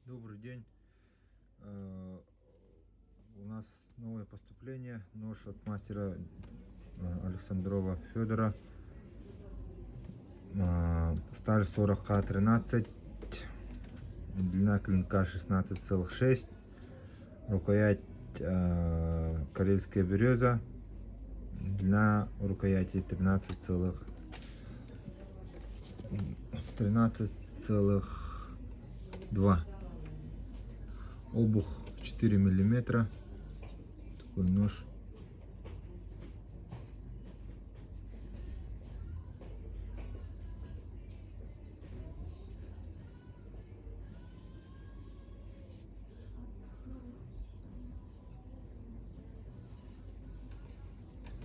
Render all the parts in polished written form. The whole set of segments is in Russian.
Добрый день. У нас новое поступление. Нож от мастера Александрова Федора. Сталь 40К13. Длина клинка 16,6. Рукоять карельская береза. Длина рукояти 13,2. Обух 4 миллиметра. Такой нож.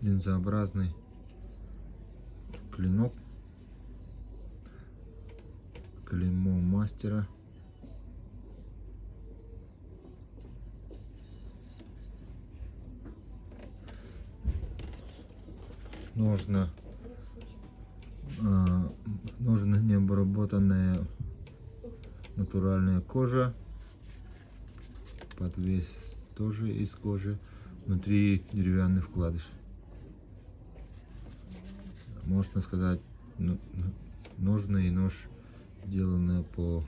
Линзообразный клинок. Клеймо мастера. Ножны необработанная натуральная кожа. Подвес тоже из кожи. Внутри деревянный вкладыш. Можно сказать, ножны и нож сделаны по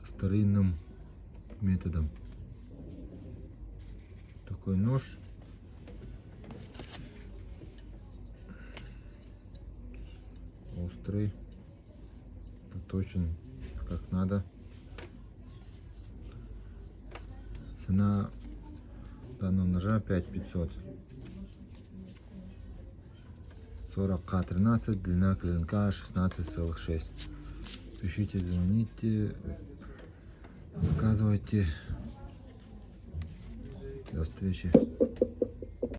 старинным методам. Такой нож. Острый, поточен как надо. Цена данного ножа 5500. 40К13, длина клинка 16,6. Пишите, звоните, заказывайте. До встречи.